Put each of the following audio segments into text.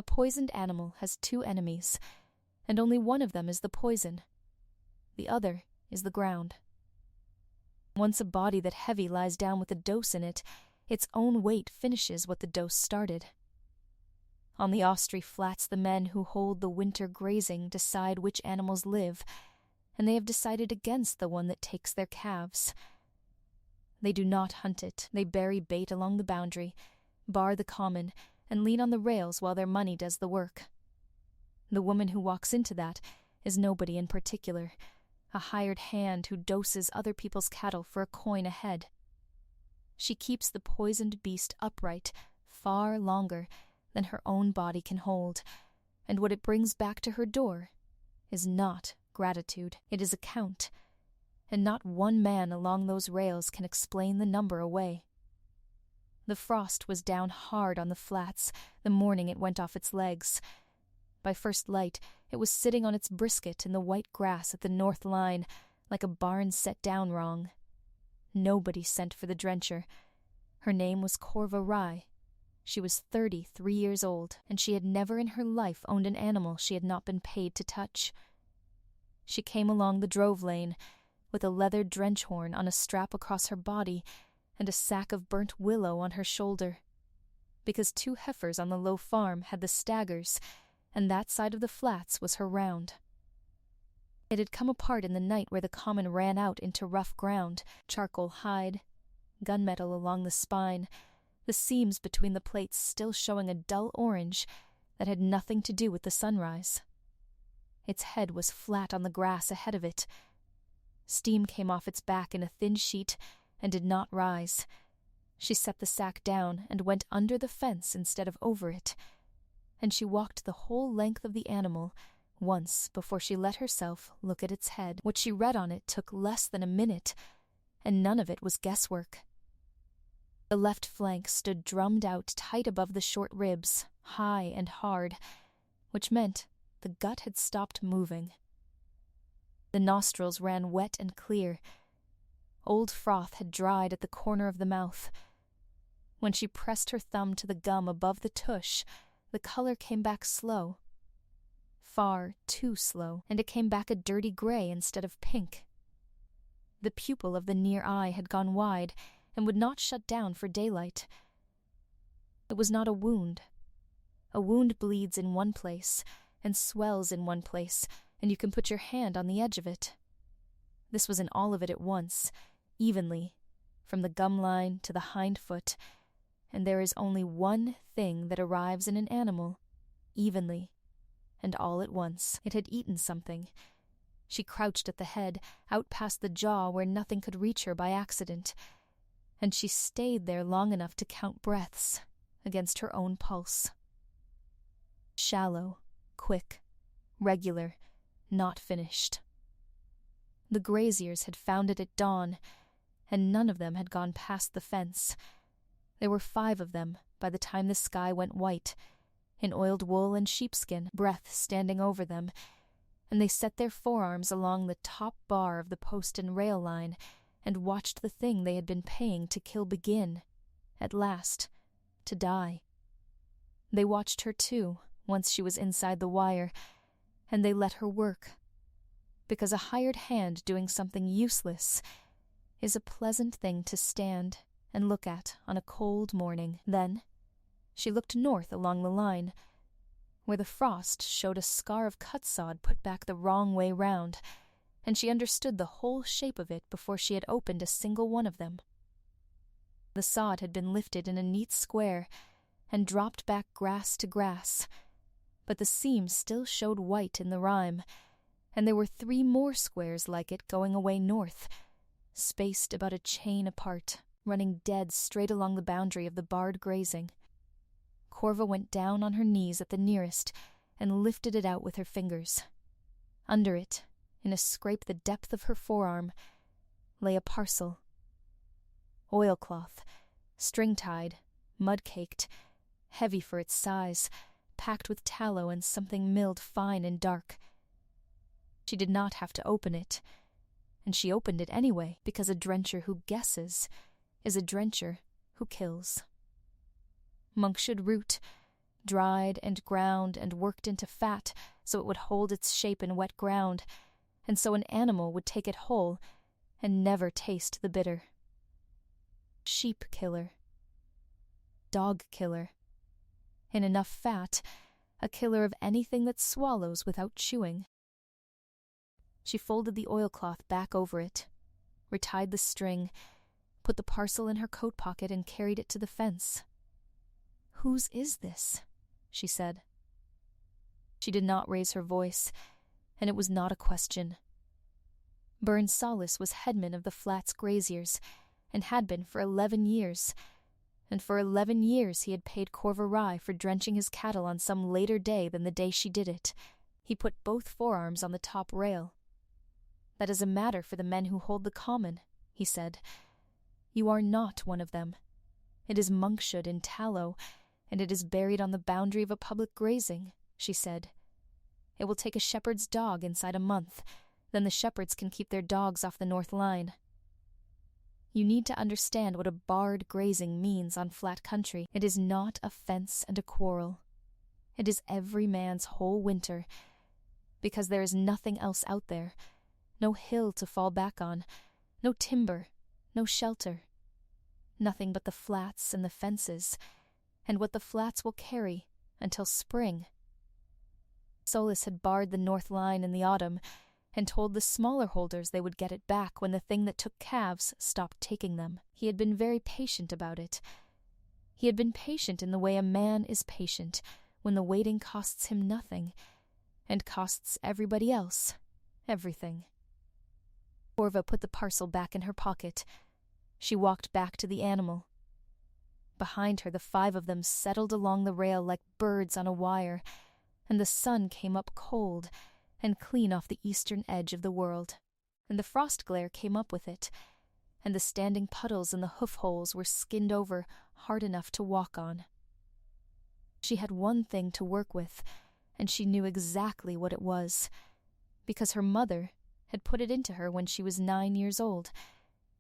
A poisoned animal has two enemies, and only one of them is the poison. The other is the ground. Once a body that heavy lies down with a dose in it, its own weight finishes what the dose started. On the Austrey flats, the men who hold the winter grazing decide which animals live, and they have decided against the one that takes their calves. They do not hunt it. They bury bait along the boundary, bar the common, and lean on the rails while their money does the work. The woman who walks into that is nobody in particular, a hired hand who doses other people's cattle for a coin a head. She keeps the poisoned beast upright far longer than her own body can hold, and what it brings back to her door is not gratitude, it is account, and not one man along those rails can explain the number away. The frost was down hard on the flats the morning it went off its legs. By first light, it was sitting on its brisket in the white grass at the north line, like a barn set down wrong. Nobody sent for the drencher. Her name was Corva Rye. She was 33 years old, and she had never in her life owned an animal she had not been paid to touch. She came along the drove lane, with a leather drench horn on a strap across her body and a sack of burnt willow on her shoulder, because 2 heifers on the low farm had the staggers, and that side of the flats was her round. It had come apart in the night where the common ran out into rough ground, charcoal hide, gunmetal along the spine, the seams between the plates still showing a dull orange that had nothing to do with the sunrise. Its head was flat on the grass ahead of it. Steam came off its back in a thin sheet and did not rise. She set the sack down and went under the fence instead of over it, and she walked the whole length of the animal once before she let herself look at its head. What she read on it took less than a minute, and none of it was guesswork. The left flank stood drummed out tight above the short ribs, high and hard, which meant the gut had stopped moving. The nostrils ran wet and clear. Old froth had dried at the corner of the mouth. When she pressed her thumb to the gum above the tush, the color came back slow. Far too slow, and it came back a dirty gray instead of pink. The pupil of the near eye had gone wide and would not shut down for daylight. It was not a wound. A wound bleeds in one place and swells in one place, and you can put your hand on the edge of it. This was in all of it at once, evenly, from the gum line to the hind foot, and there is only one thing that arrives in an animal, evenly, and all at once. It had eaten something. She crouched at the head, out past the jaw where nothing could reach her by accident, and she stayed there long enough to count breaths against her own pulse. Shallow, quick, regular, not finished. The graziers had found it at dawn, and none of them had gone past the fence. There were 5 of them by the time the sky went white, in oiled wool and sheepskin, breath standing over them, and they set their forearms along the top bar of the post and rail line and watched the thing they had been paying to kill begin, at last, to die. They watched her too, once she was inside the wire, and they let her work, because a hired hand doing something useless is a pleasant thing to stand and look at on a cold morning. Then she looked north along the line, where the frost showed a scar of cut sod put back the wrong way round, and she understood the whole shape of it before she had opened a single one of them. The sod had been lifted in a neat square and dropped back grass to grass, but the seam still showed white in the rime, and there were 3 more squares like it going away north, spaced about a chain apart, running dead straight along the boundary of the barred grazing. Corva went down on her knees at the nearest and lifted it out with her fingers. Under it, in a scrape the depth of her forearm, lay a parcel. Oilcloth, string-tied, mud-caked, heavy for its size, packed with tallow and something milled fine and dark. She did not have to open it, and she opened it anyway, because a drencher who guesses is a drencher who kills. Monkshood root, dried and ground and worked into fat so it would hold its shape in wet ground, and so an animal would take it whole and never taste the bitter. Sheep killer. Dog killer. In enough fat, a killer of anything that swallows without chewing. She folded the oilcloth back over it, retied the string, put the parcel in her coat pocket and carried it to the fence. "Whose is this?" she said. She did not raise her voice, and it was not a question. Burn Solis was headman of the Flats graziers, and had been for 11 years, and for 11 years he had paid Corva Rye for drenching his cattle on some later day than the day she did it. He put both forearms on the top rail. "That is a matter for the men who hold the common," he said. "You are not one of them. It is monkshood in tallow, and it is buried on the boundary of a public grazing," she said. "It will take a shepherd's dog inside a month. Then the shepherds can keep their dogs off the North Line. You need to understand what a barred grazing means on flat country. It is not a fence and a quarrel. It is every man's whole winter, because there is nothing else out there, no hill to fall back on, no timber, no shelter, nothing but the flats and the fences, and what the flats will carry until spring." Solis had barred the North Line in the autumn, and told the smaller holders they would get it back when the thing that took calves stopped taking them. He had been very patient about it. He had been patient in the way a man is patient when the waiting costs him nothing, and costs everybody else everything. Corva put the parcel back in her pocket. She walked back to the animal. Behind her, the 5 of them settled along the rail like birds on a wire, and the sun came up cold and clean off the eastern edge of the world, and the frost glare came up with it, and the standing puddles in the hoof holes were skinned over hard enough to walk on. She had one thing to work with, and she knew exactly what it was, because her mother had put it into her when she was 9 years old,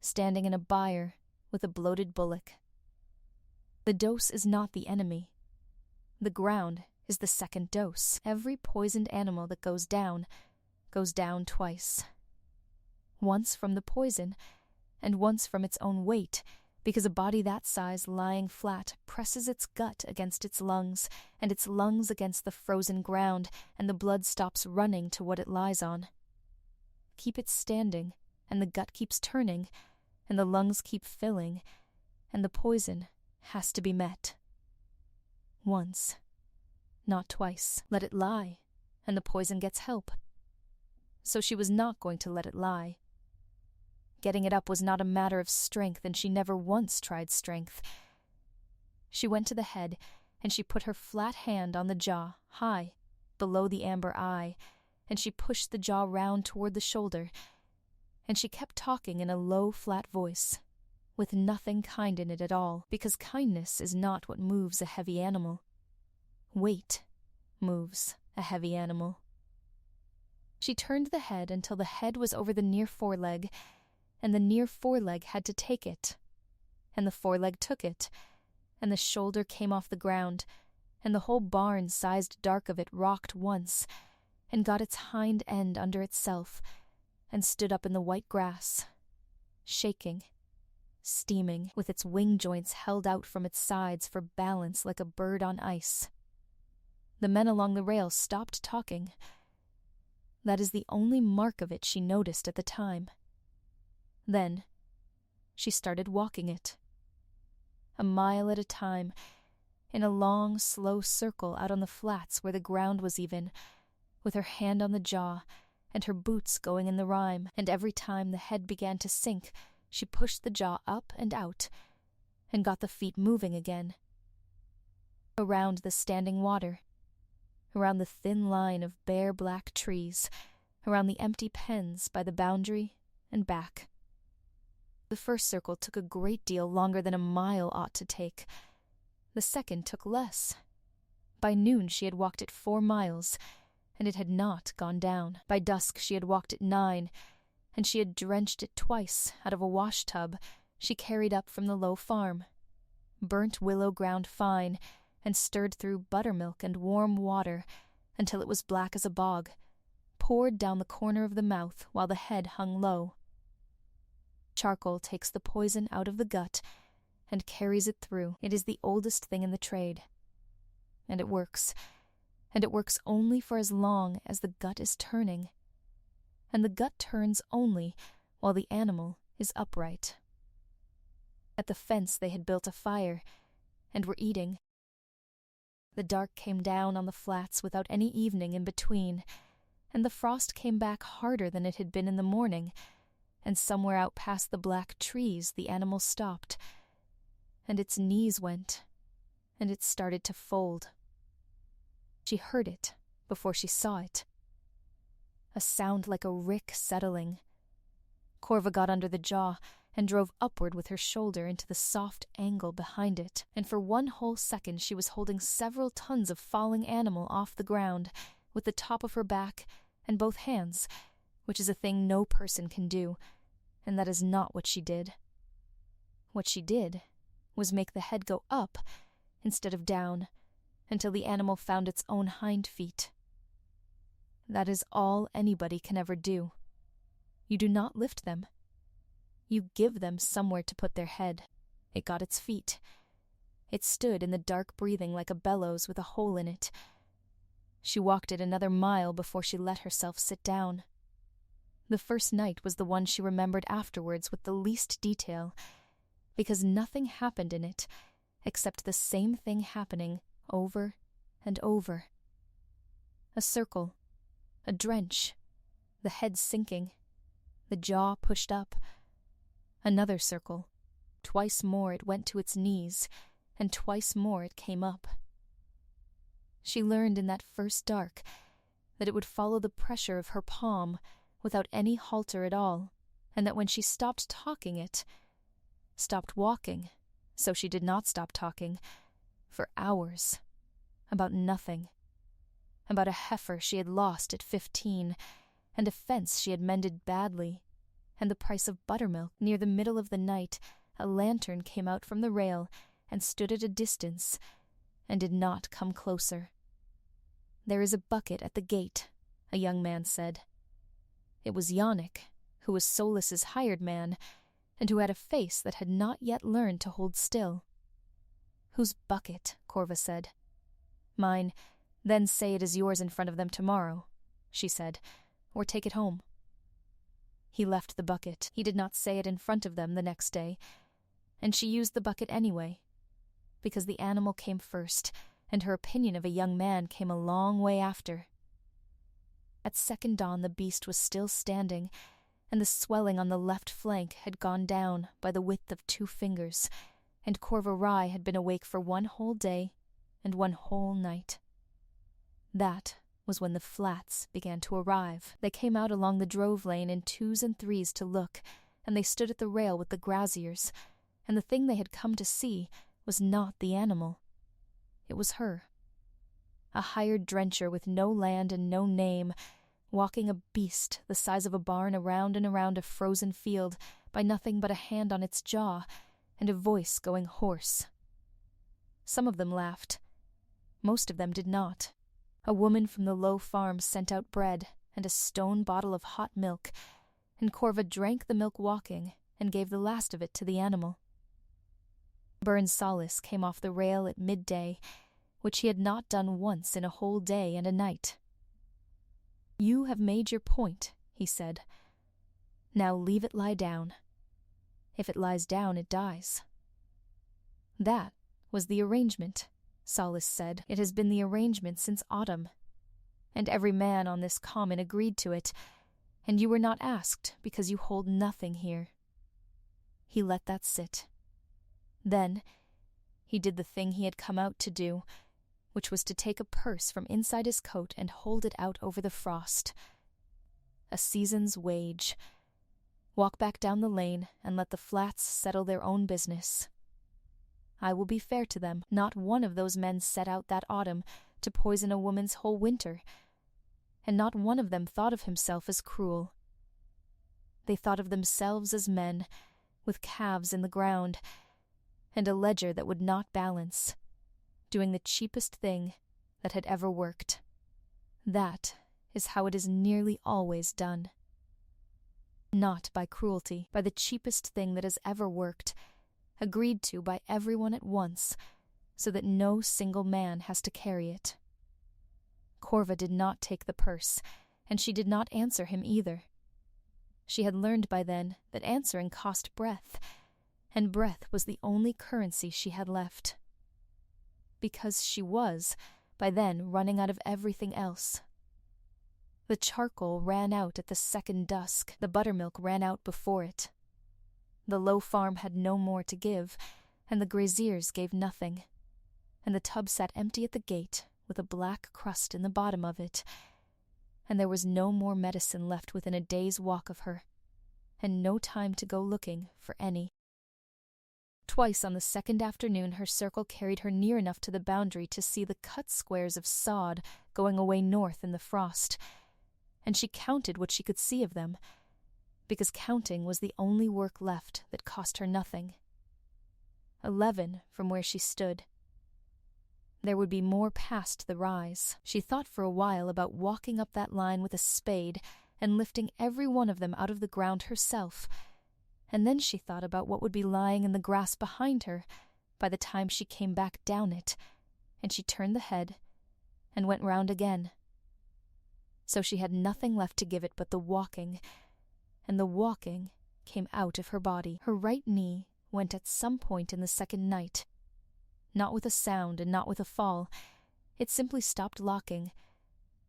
standing in a byre with a bloated bullock. The dose is not the enemy. The ground is the second dose. Every poisoned animal that goes down twice. Once from the poison, and once from its own weight, because a body that size lying flat presses its gut against its lungs, and its lungs against the frozen ground, and the blood stops running to what it lies on. Keep it standing, and the gut keeps turning, and the lungs keep filling, and the poison has to be met. Once. Not twice. Let it lie, and the poison gets help. So she was not going to let it lie. Getting it up was not a matter of strength, and she never once tried strength. She went to the head, and she put her flat hand on the jaw, high, below the amber eye, and she pushed the jaw round toward the shoulder, and she kept talking in a low, flat voice, with nothing kind in it at all, because kindness is not what moves a heavy animal. Weight moves a heavy animal. She turned the head until the head was over the near foreleg, and the near foreleg had to take it, and the foreleg took it, and the shoulder came off the ground, and the whole barn sized dark of it rocked once, and got its hind end under itself, and stood up in the white grass, shaking, steaming, with its wing joints held out from its sides for balance like a bird on ice. The men along the rail stopped talking. That is the only mark of it she noticed at the time. Then she started walking it. A mile at a time, in a long, slow circle out on the flats where the ground was even, with her hand on the jaw, and her boots going in the rime, and every time the head began to sink, she pushed the jaw up and out, and got the feet moving again. Around the standing water, around the thin line of bare black trees, around the empty pens by the boundary and back. The first circle took a great deal longer than a mile ought to take. The second took less. By noon she had walked it 4 miles, and it had not gone down. By dusk she had walked it 9, and she had drenched it twice out of a wash-tub she carried up from the low farm. Burnt willow ground fine, and stirred through buttermilk and warm water until it was black as a bog, poured down the corner of the mouth while the head hung low. Charcoal takes the poison out of the gut and carries it through. It is the oldest thing in the trade. And it works only for as long as the gut is turning. And the gut turns only while the animal is upright. At the fence they had built a fire, and were eating. The dark came down on the flats without any evening in between, and the frost came back harder than it had been in the morning, and somewhere out past the black trees the animal stopped, and its knees went, and it started to fold. She heard it before she saw it. A sound like a rick settling. Corva got under the jaw and drove upward with her shoulder into the soft angle behind it, and for one whole second she was holding several tons of falling animal off the ground with the top of her back and both hands, which is a thing no person can do, and that is not what she did. What she did was make the head go up instead of down until the animal found its own hind feet. That is all anybody can ever do. You do not lift them. You give them somewhere to put their head. It got its feet. It stood in the dark breathing like a bellows with a hole in it. She walked it another mile before she let herself sit down. The first night was the one she remembered afterwards with the least detail, because nothing happened in it except the same thing happening over and over. A circle, a drench, the head sinking, the jaw pushed up. Another circle. Twice more it went to its knees, and twice more it came up. She learned in that first dark that it would follow the pressure of her palm without any halter at all, and that when she stopped talking it, stopped walking, so she did not stop talking, for hours, about nothing, about a heifer she had lost at 15, and a fence she had mended badly, and the price of buttermilk. Near the middle of the night, a lantern came out from the rail and stood at a distance, and did not come closer. "There is a bucket at the gate," a young man said. It was Yannick, who was Solas's hired man, and who had a face that had not yet learned to hold still. "Whose bucket?" Corva said. "Mine. Then say it is yours in front of them tomorrow," she said, "or take it home." He left the bucket. He did not say it in front of them the next day, and she used the bucket anyway, because the animal came first, and her opinion of a young man came a long way after. At second dawn the beast was still standing, and the swelling on the left flank had gone down by the width of 2 fingers, and Corva Rai had been awake for 1 whole day and 1 whole night. That was when the flats began to arrive. They came out along the drove lane in 2s and 3s to look, and they stood at the rail with the graziers, and the thing they had come to see was not the animal. It was her. A hired drencher with no land and no name, walking a beast the size of a barn around and around a frozen field by nothing but a hand on its jaw and a voice going hoarse. Some of them laughed. Most of them did not. A woman from the low farm sent out bread and a stone bottle of hot milk, and Corva drank the milk walking and gave the last of it to the animal. Burns Solas came off the rail at midday, which he had not done once in a whole day and a night. "You have made your point," he said. "Now leave it lie down. If it lies down, it dies." "That was the arrangement," Solas said. "It has been the arrangement since autumn, and every man on this common agreed to it, and you were not asked because you hold nothing here." He let that sit. Then he did the thing he had come out to do, which was to take a purse from inside his coat and hold it out over the frost. A season's wage. Walk back down the lane and let the flats settle their own business. I will be fair to them. Not one of those men set out that autumn to poison a woman's whole winter, and not one of them thought of himself as cruel. They thought of themselves as men, with calves in the ground, and a ledger that would not balance, doing the cheapest thing that had ever worked. That is how it is nearly always done. Not by cruelty, by the cheapest thing that has ever worked, agreed to by everyone at once, so that no single man has to carry it. Corva did not take the purse, and she did not answer him either. She had learned by then that answering cost breath, and breath was the only currency she had left. Because she was, by then, running out of everything else. The charcoal ran out at the second dusk, the buttermilk ran out before it. The low farm had no more to give, and the graziers gave nothing, and the tub sat empty at the gate with a black crust in the bottom of it, and there was no more medicine left within a day's walk of her, and no time to go looking for any. Twice on the second afternoon her circle carried her near enough to the boundary to see the cut squares of sod going away north in the frost, and she counted what she could see of them, because counting was the only work left that cost her nothing. 11 from where she stood. There would be more past the rise. She thought for a while about walking up that line with a spade and lifting every one of them out of the ground herself, and then she thought about what would be lying in the grass behind her by the time she came back down it, and she turned the head and went round again. So she had nothing left to give it but the walking, and the walking came out of her body. Her right knee went at some point in the second night. Not with a sound and not with a fall. It simply stopped locking,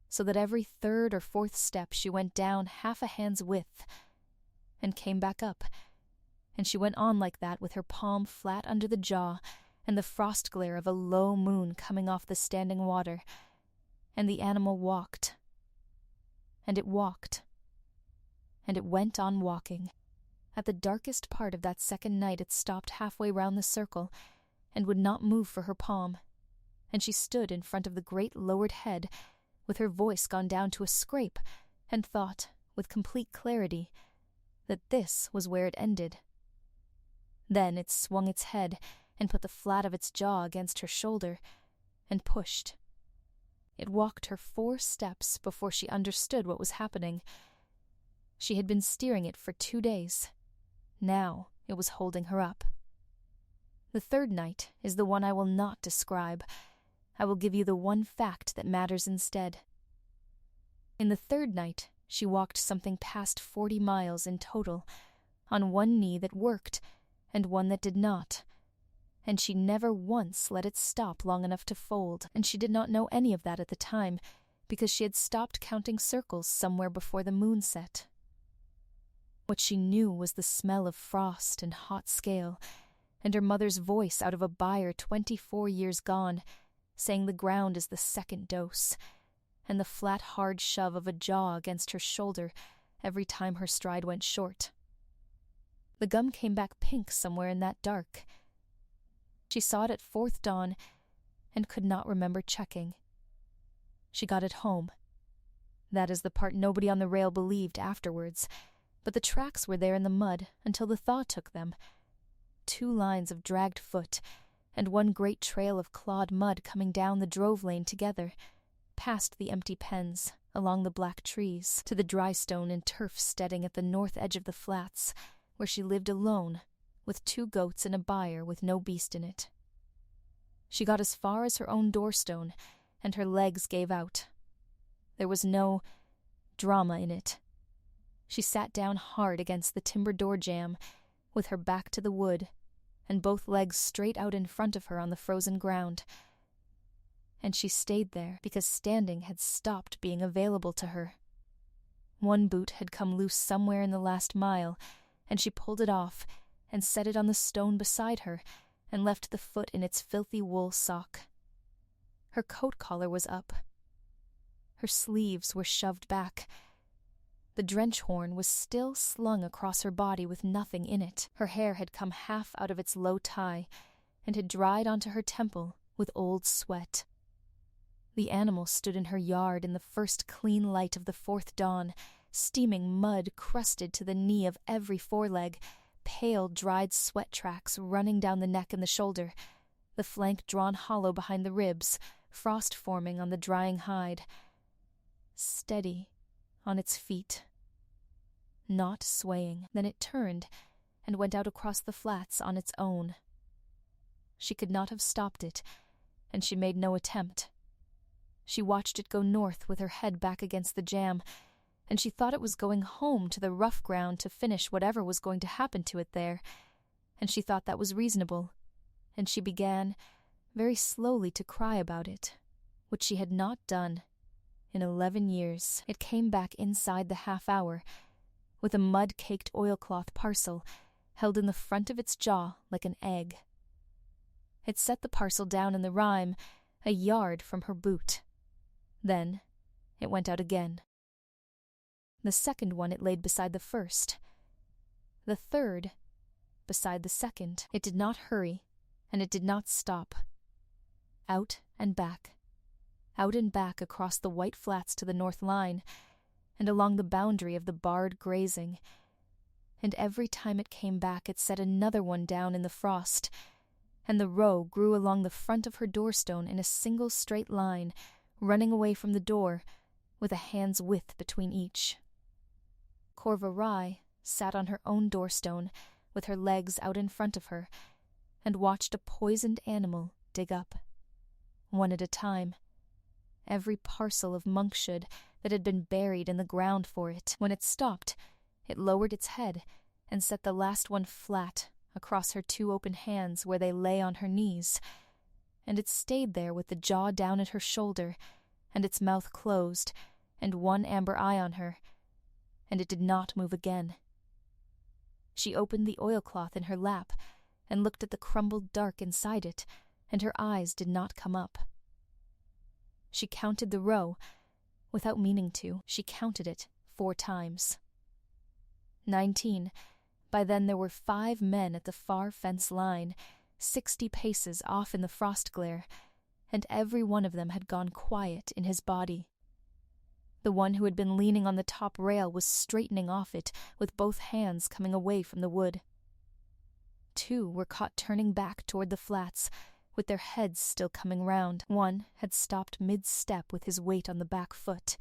so that every third or fourth step she went down half a hand's width, and came back up, and she went on like that with her palm flat under the jaw and the frost glare of a low moon coming off the standing water, and the animal walked. And it walked. And it went on walking. At the darkest part of that second night it stopped halfway round the circle, and would not move for her palm, and she stood in front of the great lowered head, with her voice gone down to a scrape, and thought, with complete clarity, that this was where it ended. Then it swung its head, and put the flat of its jaw against her shoulder, and pushed. It walked her 4 steps before she understood what was happening. She had been steering it for 2 days. Now it was holding her up. The third night is the one I will not describe. I will give you the one fact that matters instead. In the third night, she walked something past 40 miles in total, on one knee that worked and one that did not, and she never once let it stop long enough to fold, and she did not know any of that at the time, because she had stopped counting circles somewhere before the moon set. What she knew was the smell of frost and hot scale, and her mother's voice out of a byre 24 years gone, saying the ground is the second dose, and the flat hard shove of a jaw against her shoulder every time her stride went short. The gum came back pink somewhere in that dark. She saw it at 4th dawn, and could not remember checking. She got it home. That is the part nobody on the rail believed afterwards, but the tracks were there in the mud until the thaw took them. 2 lines of dragged foot, and one great trail of clawed mud coming down the drove lane together, past the empty pens, along the black trees, to the dry stone and turf steading at the north edge of the flats, where she lived alone, with 2 goats and a byre with no beast in it. She got as far as her own doorstone, and her legs gave out. There was no drama in it. She sat down hard against the timber door jamb, with her back to the wood, and both legs straight out in front of her on the frozen ground. And she stayed there because standing had stopped being available to her. One boot had come loose somewhere in the last mile, and she pulled it off and set it on the stone beside her and left the foot in its filthy wool sock. Her coat collar was up. Her sleeves were shoved back. The drench horn was still slung across her body with nothing in it. Her hair had come half out of its low tie and had dried onto her temple with old sweat. The animal stood in her yard in the first clean light of the 4th dawn, steaming mud crusted to the knee of every foreleg, pale dried sweat tracks running down the neck and the shoulder, the flank drawn hollow behind the ribs, frost forming on the drying hide. Steady on its feet. Not swaying. Then it turned and went out across the flats on its own. She could not have stopped it, and she made no attempt. She watched it go north with her head back against the jam, and she thought it was going home to the rough ground to finish whatever was going to happen to it there, and she thought that was reasonable, and she began, very slowly, to cry about it, which she had not done in 11 years. It came back inside the half hour, with a mud-caked oilcloth parcel held in the front of its jaw like an egg. It set the parcel down in the rime, a yard from her boot. Then it went out again. The second one it laid beside the first. The third beside the second. It did not hurry, and it did not stop. Out and back across the white flats to the north line, and along the boundary of the barred grazing. And every time it came back it set another one down in the frost, and the row grew along the front of her doorstone in a single straight line, running away from the door, with a hand's width between each. Corva Rai sat on her own doorstone, with her legs out in front of her, and watched a poisoned animal dig up, one at a time, every parcel of monkshood that had been buried in the ground for it. When it stopped, it lowered its head and set the last one flat across her two open hands where they lay on her knees, and it stayed there with the jaw down at her shoulder, and its mouth closed, and one amber eye on her, and it did not move again. She opened the oilcloth in her lap, and looked at the crumbled dark inside it, and her eyes did not come up. She counted the row. Without meaning to, she counted it 4 times. 19. By then there were 5 men at the far fence line, 60 paces off in the frost glare, and every one of them had gone quiet in his body. The one who had been leaning on the top rail was straightening off it, with both hands coming away from the wood. 2 were caught turning back toward the flats, with their heads still coming round. 1 had stopped mid-step with his weight on the back foot.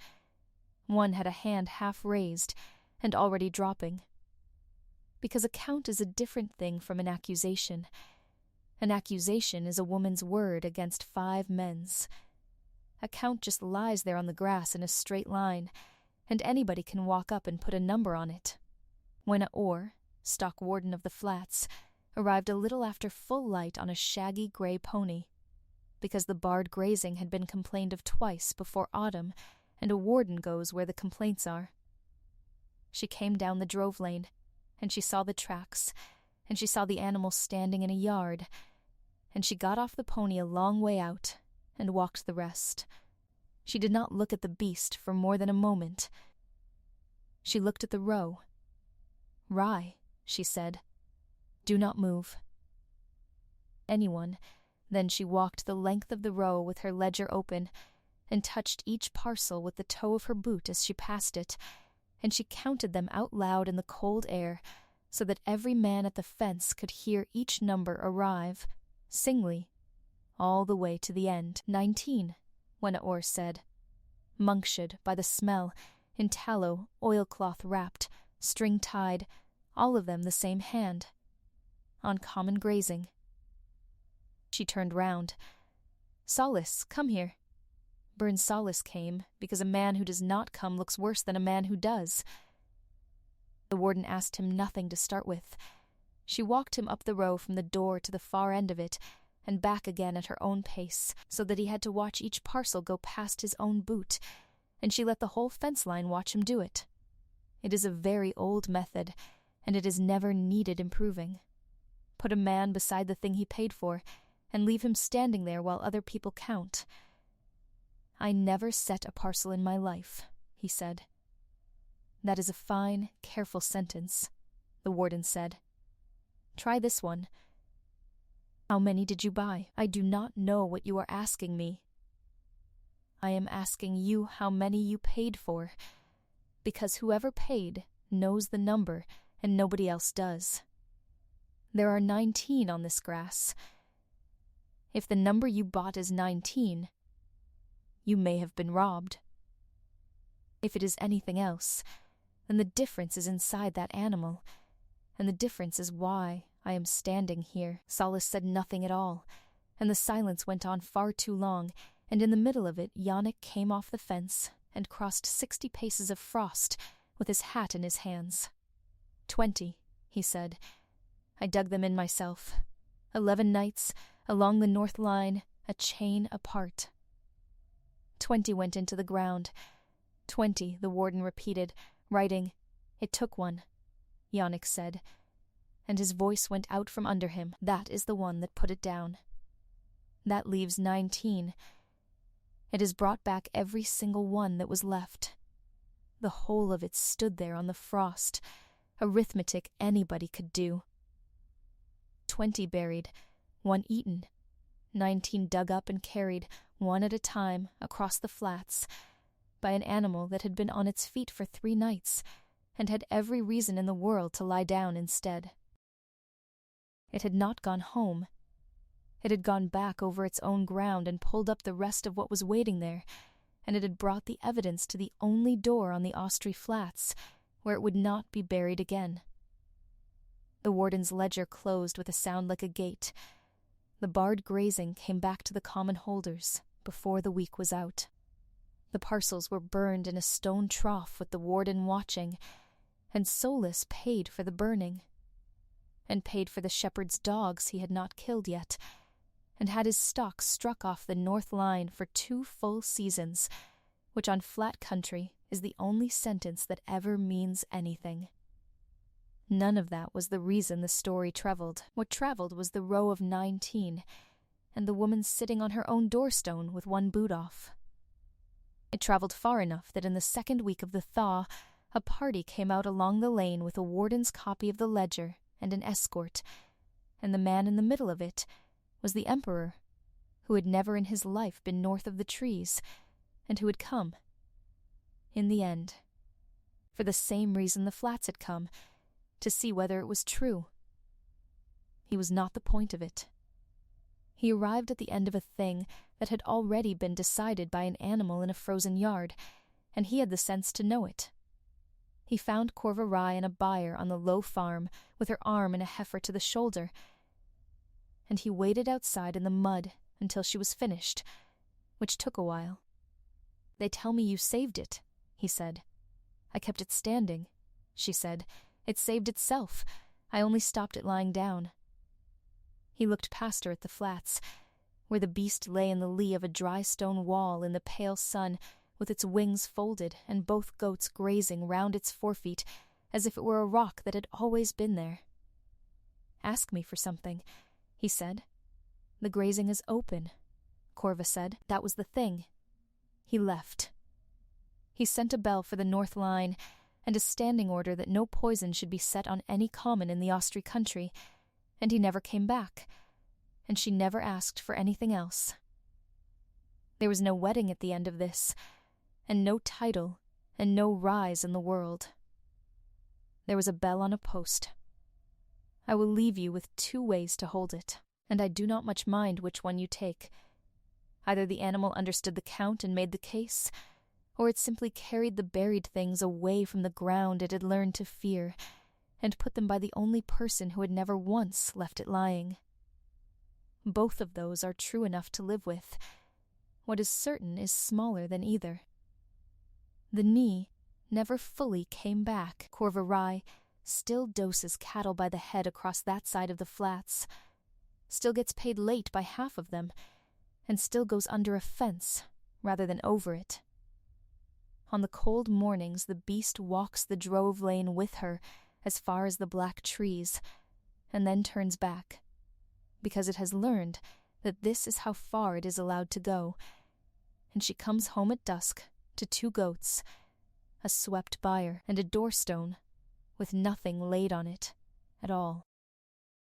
1 had a hand half raised, and already dropping. Because a count is a different thing from an accusation. An accusation is a woman's word against 5 men's. A count just lies there on the grass in a straight line, and anybody can walk up and put a number on it. When Orr, stock warden of the flats, arrived a little after full light on a shaggy gray pony, because the barred grazing had been complained of twice before autumn, and a warden goes where the complaints are. She came down the drove lane, and she saw the tracks, and she saw the animal standing in a yard, and she got off the pony a long way out, and walked the rest. She did not look at the beast for more than a moment. She looked at the row. "Rai," she said, "do not move." Anyone. Then she walked the length of the row with her ledger open, and touched each parcel with the toe of her boot as she passed it, and she counted them out loud in the cold air, so that every man at the fence could hear each number arrive, singly, all the way to the end. 19, Wenaor said. Monkshood, by the smell, in tallow, oilcloth wrapped, string tied, all of them the same hand. On common grazing. She turned round. "Solace, come here." Byrne Solace came, because a man who does not come looks worse than a man who does. The warden asked him nothing to start with. She walked him up the row from the door to the far end of it, and back again at her own pace, so that he had to watch each parcel go past his own boot, and she let the whole fence line watch him do it. It is a very old method, and it has never needed improving. Put a man beside the thing he paid for, and leave him standing there while other people count. "I never set a parcel in my life," he said. "That is a fine, careful sentence," the warden said. "Try this one. How many did you buy? I do not know what you are asking me. I am asking you how many you paid for, because whoever paid knows the number and nobody else does. There are 19 on this grass. if the number you bought is 19, you may have been robbed. If it is anything else, then the difference is inside that animal, and the difference is why I am standing here." Solis said nothing at all, and the silence went on far too long, and in the middle of it Yannick came off the fence and crossed 60 paces of frost with his hat in his hands. 20, he said. "I dug them in myself. 11 nights, along the north line, a chain apart." 20 went into the ground. 20, the warden repeated, writing, "It took one," Yannick said, and his voice went out from under him. "That is the one that put it down. That leaves 19. It has brought back every single one that was left. The whole of it stood there on the frost. Arithmetic anybody could do. 20 buried, 1 eaten, 19 dug up and carried, one at a time, across the flats, by an animal that had been on its feet for 3 nights, and had every reason in the world to lie down instead. It had not gone home. It had gone back over its own ground and pulled up the rest of what was waiting there, and it had brought the evidence to the only door on the Austri Flats, where it would not be buried again. The warden's ledger closed with a sound like a gate. The barred grazing came back to the common holders before the week was out. The parcels were burned in a stone trough with the warden watching, and Solis paid for the burning, and paid for the shepherd's dogs he had not killed yet, and had his stock struck off the north line for 2 full seasons, which on flat country is the only sentence that ever means anything. None of that was the reason the story travelled. What travelled was the row of 19, and the woman sitting on her own doorstone with one boot off. It travelled far enough that in the second week of the thaw, a party came out along the lane with a warden's copy of the ledger and an escort, and the man in the middle of it was the Emperor, who had never in his life been north of the trees, and who had come, in the end, for the same reason the Flats had come, to see whether it was true. He was not the point of it. He arrived at the end of a thing that had already been decided by an animal in a frozen yard, and he had the sense to know it. He found Corva Rye and a buyer on the low farm with her arm in a heifer to the shoulder, and he waited outside in the mud until she was finished, which took a while. "They tell me you saved it," he said. "I kept it standing," she said. "It saved itself. I only stopped it lying down." He looked past her at the flats, where the beast lay in the lee of a dry stone wall in the pale sun, with its wings folded and both goats grazing round its forefeet as if it were a rock that had always been there. "Ask me for something," he said. "The grazing is open," Corva said. That was the thing. He left. He sent a bell for the north line, and a standing order that no poison should be set on any common in the Austri country, and he never came back, and she never asked for anything else. There was no wedding at the end of this, and no title, and no rise in the world. There was a bell on a post. I will leave you with 2 ways to hold it, and I do not much mind which one you take. Either the animal understood the count and made the case, or it simply carried the buried things away from the ground it had learned to fear, and put them by the only person who had never once left it lying. Both of those are true enough to live with. What is certain is smaller than either. The knee never fully came back. Corva Rye still doses cattle by the head across that side of the flats, still gets paid late by half of them, and still goes under a fence rather than over it. On the cold mornings the beast walks the drove lane with her as far as the black trees, and then turns back, because it has learned that this is how far it is allowed to go, and she comes home at dusk to 2 goats, a swept byre, and a doorstone with nothing laid on it at all.